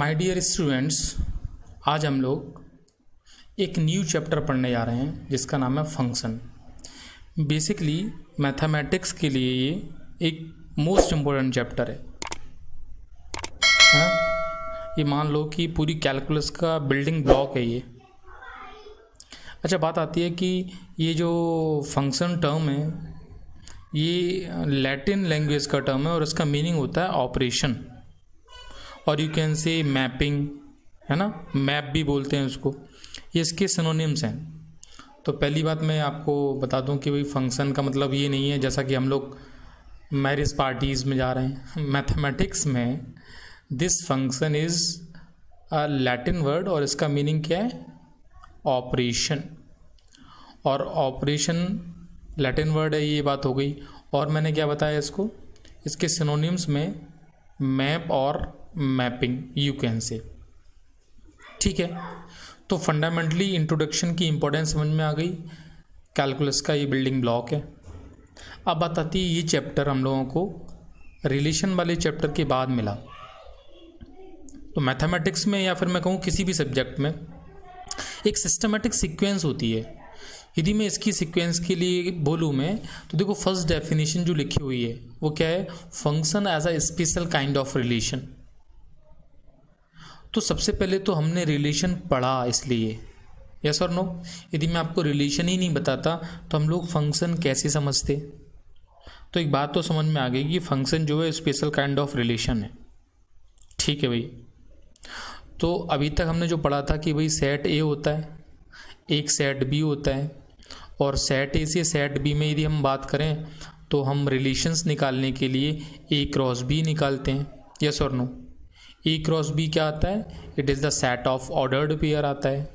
My dear students, आज हम लोग एक न्यू चैप्टर पढ़ने जा रहे हैं जिसका नाम है फंक्शन। बेसिकली मैथमेटिक्स के लिए ये एक मोस्ट इम्पोर्टेंट चैप्टर है। हाँ, ये मान लो कि पूरी कैलकुलस का बिल्डिंग ब्लॉक है ये। अच्छा, बात आती है कि ये जो फंक्शन टर्म है ये लैटिन लैंग्वेज का टर्म है और इसका मीनिंग होता है ऑपरेशन, और यू कैन से मैपिंग, है ना, मैप भी बोलते हैं उसको। ये इसके सिनोनिम्स हैं। तो पहली बात मैं आपको बता दूं कि भाई फंक्शन का मतलब ये नहीं है जैसा कि हम लोग मैरिज पार्टीज़ में जा रहे हैं। मैथमेटिक्स में this function is a Latin word और इसका मीनिंग क्या है? ऑपरेशन। और ऑपरेशन लैटिन वर्ड है, ये बात हो गई। और मैंने क्या बताया इसको, इसके सिनोनिम्स में मैप और मैपिंग यू कैन से। ठीक है, तो फंडामेंटली इंट्रोडक्शन की इंपॉर्टेंस समझ में आ गई। कैलकुलस का ये बिल्डिंग ब्लॉक है। अब बात आती है, ये चैप्टर हम लोगों को रिलेशन वाले चैप्टर के बाद मिला। तो मैथमेटिक्स में या फिर मैं कहूँ किसी भी सब्जेक्ट में एक सिस्टमेटिक सीक्वेंस होती है। यदि मैं इसकी सीक्वेंस के लिए बोलूँ मैं, तो देखो फर्स्ट डेफिनेशन जो लिखी हुई है वो क्या है? Function as a special kind of relation. तो सबसे पहले तो हमने रिलेशन पढ़ा, इसलिए यस और नो। यदि मैं आपको रिलेशन ही नहीं बताता तो हम लोग फंक्शन कैसे समझते? तो एक बात तो समझ में आ गई कि फंक्शन जो है स्पेशल काइंड ऑफ रिलेशन है। ठीक है भाई। तो अभी तक हमने जो पढ़ा था कि भाई सेट ए होता है, एक सेट बी होता है, और सेट ए से सेट बी में यदि हम बात करें तो हम रिलेशंस निकालने के लिए ए क्रॉस बी निकालते हैं। यस और नो। ए क्रॉस बी क्या आता है? It is the set of ordered pair आता है।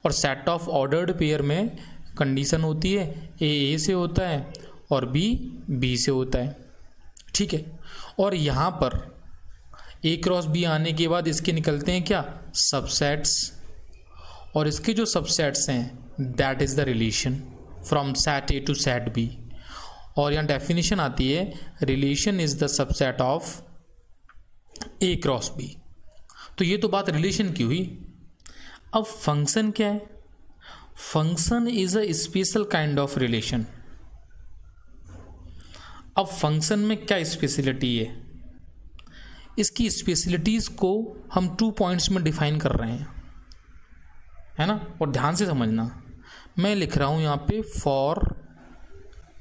और सेट ऑफ ऑर्डर्ड पेयर में कंडीशन होती है ए से होता है और बी से होता है। ठीक है। और यहाँ पर ए क्रॉस बी आने के बाद इसके निकलते हैं क्या? सबसेट्स। और इसके जो सबसेट्स हैं that is the relation from set A to set B. और यहाँ डेफिनेशन आती है relation is the subset of A cross B. तो ये तो बात रिलेशन की हुई। अब फंक्शन क्या है? Function is a special kind of relation. अब फंक्शन में क्या स्पेशलिटी है? इसकी स्पेशलिटीज को हम 2 पॉइंट्स में डिफाइन कर रहे हैं, है ना। और ध्यान से समझना, मैं लिख रहा हूं यहां पे फॉर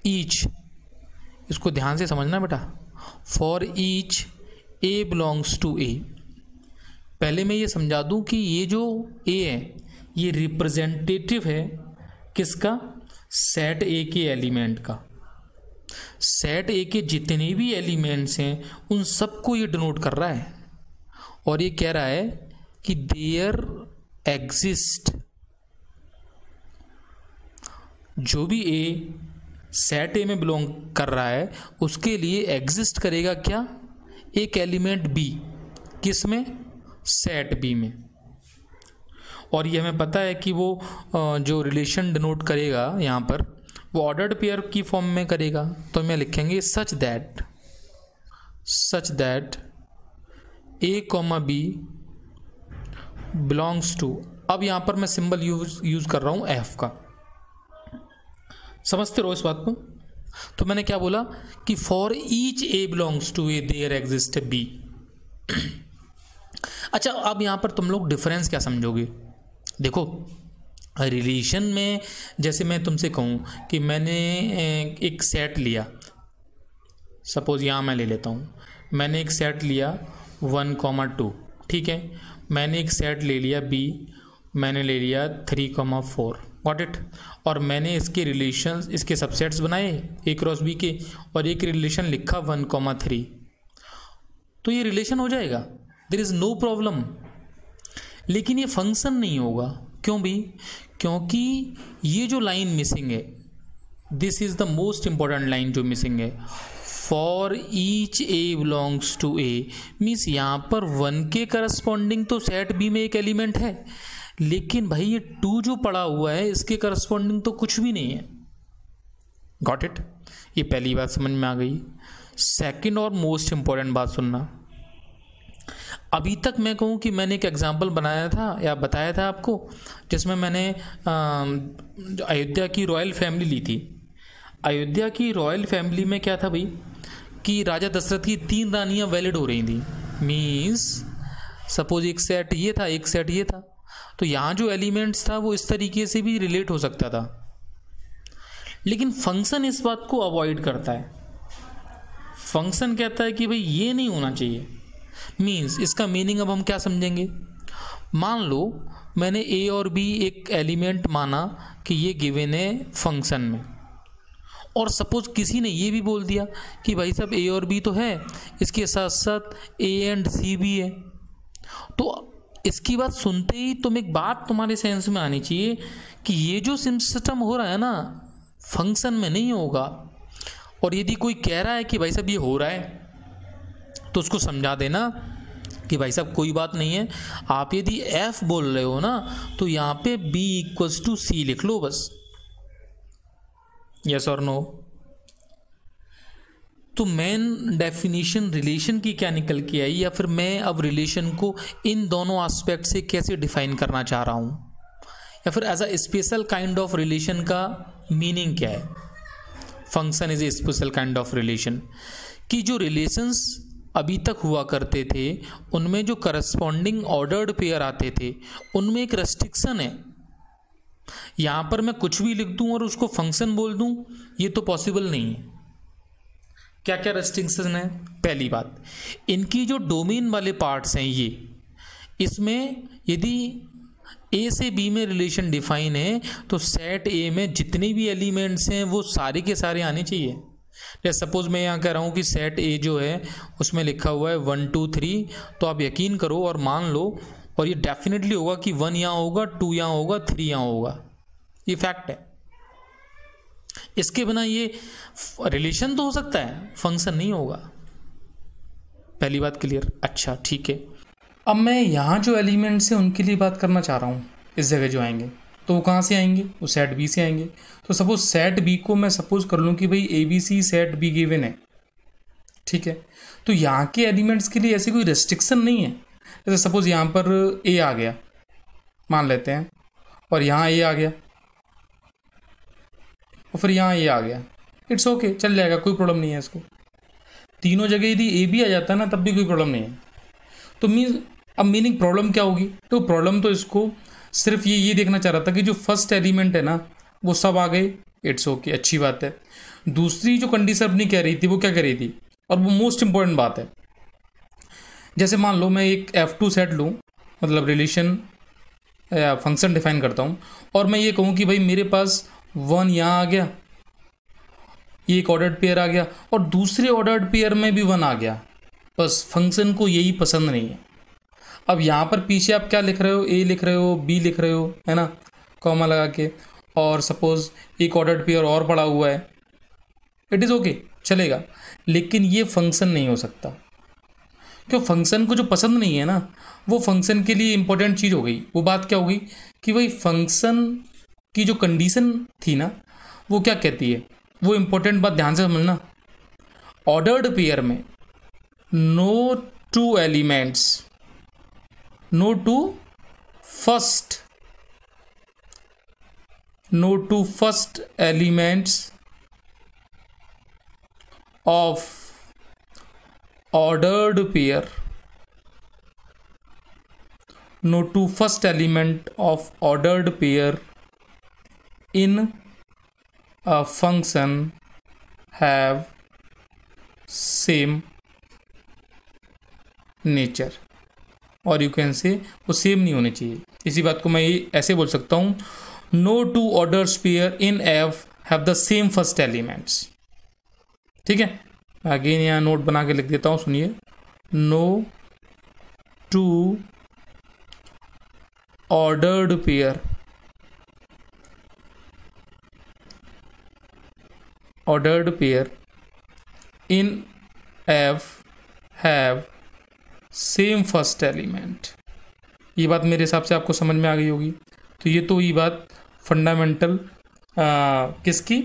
ईच। इसको ध्यान से समझना बेटा। For each A belongs to A. पहले मैं ये समझा दूं कि ये जो ए है ये रिप्रेजेंटेटिव है किसका? सेट ए के एलिमेंट का। सेट ए के जितने भी एलिमेंट्स हैं उन सबको ये डिनोट कर रहा है। और ये कह रहा है कि देयर एग्जिस्ट, जो भी ए सेट ए में बिलोंग कर रहा है उसके लिए एग्जिस्ट करेगा क्या? एक एलिमेंट बी। किस में? सेट बी में। और ये हमें पता है कि वो जो रिलेशन डिनोट करेगा यहाँ पर वो ऑर्डर्ड पेयर की फॉर्म में करेगा। तो मैं लिखेंगे such that A comma B belongs to. अब यहाँ पर मैं सिंबल यूज कर रहा हूँ एफ का। समझते रहो इस बात को। तो मैंने क्या बोला कि for each A belongs to A there exist B. अच्छा, अब यहाँ पर तुम लोग डिफरेंस क्या समझोगे? देखो, रिलेशन में जैसे मैं तुमसे कहूँ कि मैंने एक सेट लिया, सपोज यहाँ मैं ले लेता हूँ, मैंने एक सेट लिया 1,2। ठीक है। मैंने एक सेट ले लिया बी, मैंने ले लिया 3,4। Got it. और मैंने इसके रिलेशंस, इसके सबसेट्स बनाए ए क्रॉस बी के, और एक रिलेशन लिखा 1,3। तो ये रिलेशन हो जाएगा, देयर इज़ नो प्रॉब्लम। लेकिन ये फंक्शन नहीं होगा। क्यों भी? क्योंकि ये जो लाइन मिसिंग है, this is the most important line जो मिसिंग है। For each A belongs to A means यहाँ पर 1 के करस्पॉन्डिंग तो सेट बी में एक एलिमेंट है, लेकिन भाई ये 2 जो पड़ा हुआ है इसके करस्पॉन्डिंग तो कुछ भी नहीं है। Got it. ये पहली बात समझ में आ गई। सेकंड और मोस्ट इंपॉर्टेंट बात सुनना, अभी तक मैं कहूँ कि मैंने एक एग्जांपल बनाया था या बताया था आपको, जिसमें मैंने अयोध्या की रॉयल फैमिली ली थी। अयोध्या की रॉयल फैमिली में क्या था भाई कि राजा दशरथ की 3 रानियाँ वैलिड हो रही थी। मीन्स सपोज एक सेट ये था, एक सेट ये था, तो यहाँ जो एलिमेंट्स था वो इस तरीके से भी रिलेट हो सकता था। लेकिन फंक्शन इस बात को अवॉइड करता है। फंक्शन कहता है कि भाई ये नहीं होना चाहिए। मीन्स इसका मीनिंग अब हम क्या समझेंगे। मान लो मैंने ए और बी एक एलिमेंट माना कि ये गिवन है फंक्शन में, और सपोज किसी ने ये भी बोल दिया कि भाई साहब ए और बी तो है, इसके साथ साथ ए एंड सी भी है। तो इसकी बात सुनते ही तुम एक बात तुम्हारे सेंस में आनी चाहिए कि ये जो सिस्टम हो रहा है ना फंक्शन में नहीं होगा। और यदि कोई कह रहा है कि भाई साहब ये हो रहा है तो उसको समझा देना कि भाई साहब कोई बात नहीं है, आप यदि एफ बोल रहे हो ना तो यहाँ पे बी इक्वल्स टू सी लिख लो बस। यस और नो। तो मेन डेफिनेशन रिलेशन की क्या निकल के आई, या फिर मैं अब रिलेशन को इन दोनों एस्पेक्ट से कैसे डिफाइन करना चाह रहा हूँ, या फिर as a special kind of relation का मीनिंग क्या है। Function is a special kind of relation कि जो रिलेशंस अभी तक हुआ करते थे उनमें जो करस्पॉन्डिंग ऑर्डर्ड पेयर आते थे उनमें एक रेस्ट्रिक्शन है। यहाँ पर मैं कुछ भी लिख दूँ और उसको फंक्शन बोल दूँ, ये तो पॉसिबल नहीं है। क्या क्या रेस्ट्रिक्शन है। पहली बात, इनकी जो डोमेन वाले पार्ट्स हैं ये, इसमें यदि ए से बी में रिलेशन डिफाइन है तो सेट ए में जितने भी एलिमेंट्स हैं वो सारे के सारे आने चाहिए। जैसे सपोज मैं यहाँ कह रहा हूँ कि सेट ए जो है उसमें लिखा हुआ है 1 2 3, तो आप यकीन करो और मान लो, और ये डेफिनेटली होगा कि 1 यहाँ होगा, 2 यहाँ होगा, 3 यहाँ होगा। ये फैक्ट है। इसके बिना ये रिलेशन तो हो सकता है, फंक्शन नहीं होगा। पहली बात क्लियर। अच्छा ठीक है, अब मैं यहाँ जो एलिमेंट्स हैं उनके लिए बात करना चाह रहा हूँ। इस जगह जो आएंगे तो वो कहाँ से आएंगे, वो सेट बी से आएंगे। तो सपोज सेट बी को मैं सपोज कर लूँ कि भाई A B C set B given है, ठीक है। तो यहाँ के एलिमेंट्स के लिए ऐसी कोई रेस्ट्रिक्शन नहीं है। जैसे सपोज यहाँ पर ए आ गया मान लेते हैं, और यहाँ ए आ गया, और फिर यहाँ ए आ गया, इट्स ओके, चल जाएगा, कोई प्रॉब्लम नहीं है इसको। तीनों जगह यदि ए भी आ जाता है ना तब भी कोई प्रॉब्लम नहीं है। तो मीन्स अब मीनिंग प्रॉब्लम क्या होगी, तो प्रॉब्लम तो इसको सिर्फ ये देखना चाह रहा था कि जो फर्स्ट एलिमेंट है ना वो सब आ गए, इट्स ओके, अच्छी बात है। दूसरी जो कंडीशन अपनी कह रही थी वो क्या कह रही थी, और वो मोस्ट इंपॉर्टेंट बात है। जैसे मान लो मैं एक F2 सेट लूँ, मतलब रिलेशन या फंक्शन डिफाइन करता हूँ, और मैं ये कहूँ कि भाई मेरे पास 1 यहाँ आ गया, ये एक ऑर्डर्ड पेयर आ गया, और दूसरे ऑर्डर्ड पेयर में भी 1 आ गया। बस फंक्शन को यही पसंद नहीं है। अब यहाँ पर पीछे आप क्या लिख रहे हो, ए लिख रहे हो, बी लिख रहे हो, है ना, कॉमा लगा के, और सपोज एक ऑर्डर्ड पेयर और पड़ा हुआ है, इट इज़ ओके, चलेगा। लेकिन ये फंक्शन नहीं हो सकता, क्यों, फंक्शन को जो पसंद नहीं है ना वो फंक्शन के लिए इंपॉर्टेंट चीज़ हो गई। वो बात क्या हो गई कि भाई फंक्शन की जो कंडीशन थी ना वो क्या कहती है, वो इंपॉर्टेंट बात ध्यान से समझना। ऑर्डर्ड पेयर में no two elements, no to first elements of ordered pair, no to first element of ordered pair in a function have same nature, और यू कैन से वो सेम नहीं होने चाहिए। इसी बात को मैं ये ऐसे बोल सकता हूँ, no two orders pair in F have the same first elements. ठीक है, अगेन यहाँ नोट बना के लिख देता हूँ, सुनिए। No two ordered pair in F have same first element. ये बात मेरे हिसाब से आपको समझ में आ गई होगी। तो ये तो ये बात फंडामेंटल किसकी,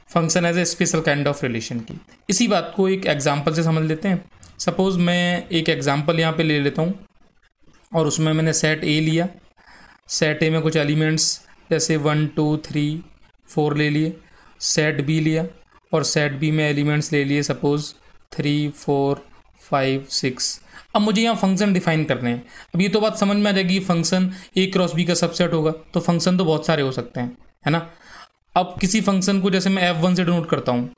function as a special kind of relation की। इसी बात को एक एग्जांपल से समझ लेते हैं। सपोज़ मैं एक एग्जांपल यहाँ पे ले लेता हूँ और उसमें मैंने सेट ए लिया। सेट ए में कुछ एलिमेंट्स जैसे 1 2 3 4 ले लिए। सेट बी लिया और सेट बी में एलिमेंट्स ले लिए सपोज़ 3 4 5 6। अब मुझे यहाँ फंक्शन डिफाइन करने हैं। अब ये तो बात समझ में आ जाएगी, फंक्शन ए क्रॉस बी का सबसेट होगा, तो फंक्शन तो बहुत सारे हो सकते हैं, है ना। अब किसी फंक्शन को जैसे मैं f1 से डिनोट करता हूँ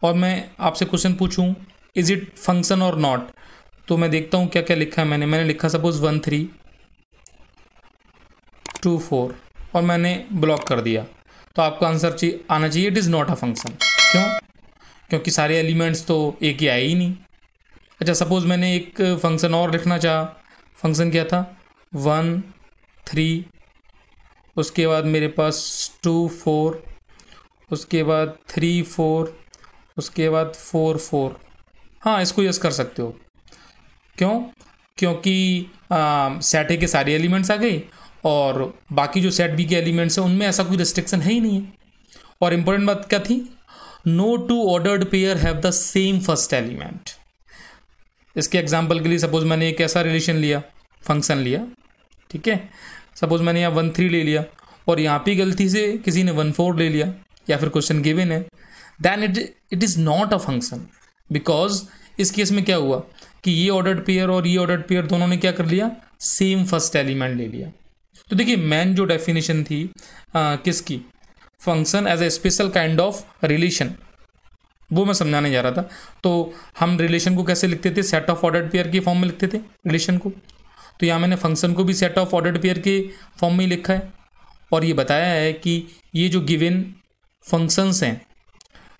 और मैं आपसे क्वेश्चन पूछूं इज इट फंक्शन और नॉट, तो मैं देखता हूँ क्या क्या लिखा है। मैंने लिखा सपोज 1 3 2 4 और मैंने ब्लॉक कर दिया, तो आपका आंसर आना चाहिए it is not a function. क्यों? क्योंकि सारे एलिमेंट्स तो एक ही आए ही नहीं। अच्छा, सपोज़ मैंने एक फंक्शन और लिखना चाहा। फंक्शन क्या था? 1 3, उसके बाद मेरे पास 2 4, उसके बाद 3 4, उसके बाद 4 4। हाँ, इसको यस कर सकते हो। क्यों? क्योंकि सेट ए के सारे एलिमेंट्स आ गए और बाकी जो सेट बी के एलिमेंट्स हैं उनमें ऐसा कोई रिस्ट्रिक्शन है ही नहीं है। और इम्पोर्टेंट बात क्या थी? No two ordered pair have the same first element. इसके एग्जाम्पल के लिए सपोज मैंने एक ऐसा रिलेशन लिया, फंक्शन लिया, ठीक है। सपोज मैंने यहाँ 1 3 ले लिया और यहाँ पे गलती से किसी ने 1 4 ले लिया या फिर क्वेश्चन गिवन है, then it is not a function. Because इस केस में क्या हुआ कि ये ऑर्डर्ड पेयर और ये ऑर्डर्ड पेयर दोनों ने क्या कर लिया? सेम फर्स्ट एलिमेंट ले लिया। तो देखिए, मेन जो डेफिनेशन थी किसकी? Function as a special kind of relation, वो मैं समझाने जा रहा था। तो हम रिलेशन को कैसे लिखते थे? सेट ऑफ ऑर्डर्ड पेयर के फॉर्म में लिखते थे रिलेशन को। तो यहाँ मैंने फंक्शन को भी सेट ऑफ ऑर्डर्ड पेयर के फॉर्म में ही लिखा है और ये बताया है कि ये जो गिवन फंक्शंस हैं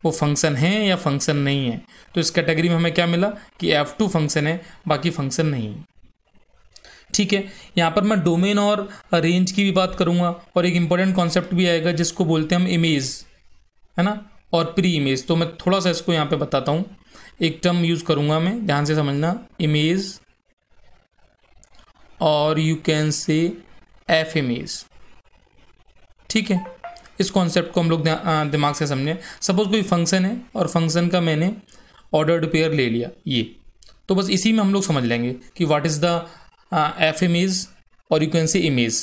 वो फंक्शन हैं या फंक्शन नहीं है। तो इस कैटेगरी में हमें क्या मिला कि F2 फंक्शन है, बाकी फंक्शन नहीं है। ठीक है, यहाँ पर मैं डोमेन और रेंज की भी बात करूँगा और एक इम्पॉर्टेंट कॉन्सेप्ट भी आएगा जिसको बोलते हैं हम इमेज, है ना, और प्री इमेज। तो मैं थोड़ा सा इसको यहाँ पे बताता हूँ। एक टर्म यूज़ करूँगा मैं, ध्यान से समझना, इमेज और यू कैन से एफ इमेज। ठीक है, इस कॉन्सेप्ट को हम लोग दिमाग से समझें। सपोज कोई फंक्शन है और फंक्शन का मैंने ऑर्डर्ड पेयर ले लिया ये, तो बस इसी में हम लोग समझ लेंगे कि what is the F image और यू कैन से इमेज।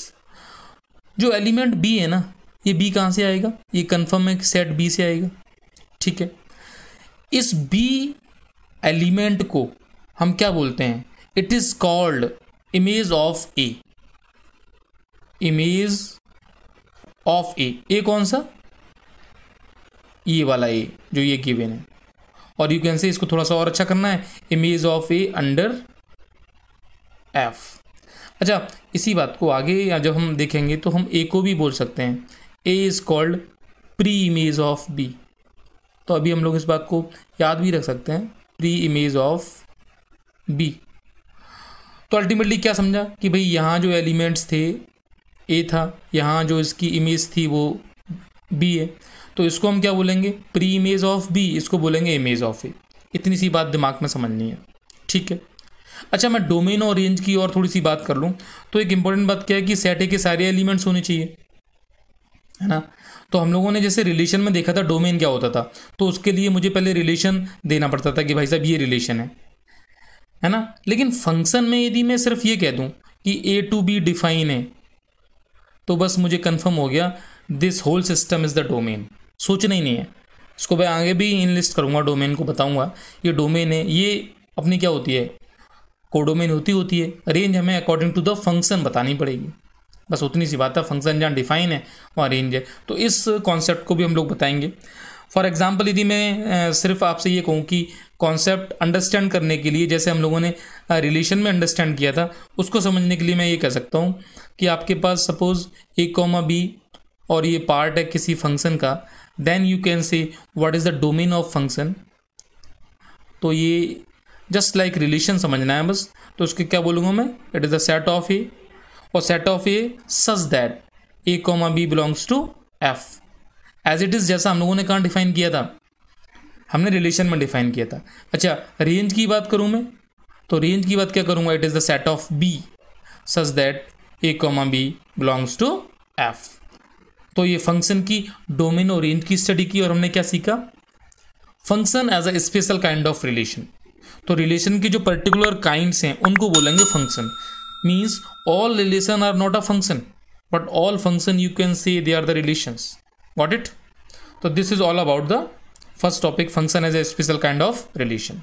जो एलिमेंट बी है ना, ये बी कहाँ से आएगा? ये कन्फर्म है कि सेट बी से आएगा। ठीक है, इस बी एलिमेंट को हम क्या बोलते हैं? It is called image of A. Image of A. A कौन सा? ये वाला ए जो ये गिवन है। और यू कैन से इसको थोड़ा सा और अच्छा करना है, image of A under F. अच्छा, इसी बात को आगे या जब हम देखेंगे तो हम ए को भी बोल सकते हैं, A is called pre image of B. तो अभी हम लोग इस बात को याद भी रख सकते हैं, प्री इमेज ऑफ बी। तो अल्टीमेटली क्या समझा कि भाई यहाँ जो एलिमेंट्स थे ए था, यहाँ जो इसकी इमेज थी वो बी है, तो इसको हम क्या बोलेंगे? प्री इमेज ऑफ बी, इसको बोलेंगे इमेज ऑफ ए। इतनी सी बात दिमाग में समझनी है। ठीक है, अच्छा, मैं डोमेन और रेंज की और थोड़ी सी बात कर लूँ तो एक इंपॉर्टेंट बात क्या है कि सेट ए के सारे एलिमेंट्स होने चाहिए, है ना। तो हम लोगों ने जैसे रिलेशन में देखा था डोमेन क्या होता था, तो उसके लिए मुझे पहले रिलेशन देना पड़ता था कि भाई साहब ये रिलेशन है ना। लेकिन फंक्शन में यदि मैं सिर्फ ये कह दूं कि ए टू बी डिफाइन है, तो बस मुझे कंफर्म हो गया this whole system is the domain. सोचना ही नहीं है इसको। मैं आगे भी इनलिस्ट करूँगा, डोमेन को बताऊँगा ये डोमेन है। ये अपनी क्या होती है? कोडोमेन होती है। रेंज हमें अकॉर्डिंग टू द फंक्शन बतानी पड़ेगी, बस उतनी सी बात है। फंक्शन जहाँ डिफाइन है वहाँ रेंज है। तो इस कॉन्सेप्ट को भी हम लोग बताएंगे। फॉर एग्जाम्पल, यदि मैं सिर्फ आपसे ये कहूँ कि कॉन्सेप्ट अंडरस्टैंड करने के लिए, जैसे हम लोगों ने रिलेशन में अंडरस्टैंड किया था, उसको समझने के लिए मैं ये कह सकता हूँ कि आपके पास सपोज ए कॉमा बी और ये पार्ट है किसी फंक्शन का, then you can say what is the domain of function. तो ये जस्ट लाइक रिलेशन समझना है बस। तो उसके क्या बोलूँगा मैं? It is the set of A, और set of A such that A comma B belongs to F as it is. जैसा हम लोगों ने कहाँ डिफाइन किया था? हमने रिलेशन में डिफाइन किया था। अच्छा, रेंज की बात करूँ मैं, तो रेंज की बात क्या करूँगा? It is the set of B such that A comma B belongs to F. तो ये फंक्शन की डोमेन और रेंज की स्टडी की और हमने क्या सीखा? Function as a special kind of relation. तो रिलेशन की जो पर्टिकुलर काइंड्स हैं उनको बोलेंगे function. Means all relation are not a function, but all function you can say they are the relations. Got it? तो this is all about the first topic, function as a special kind of relation.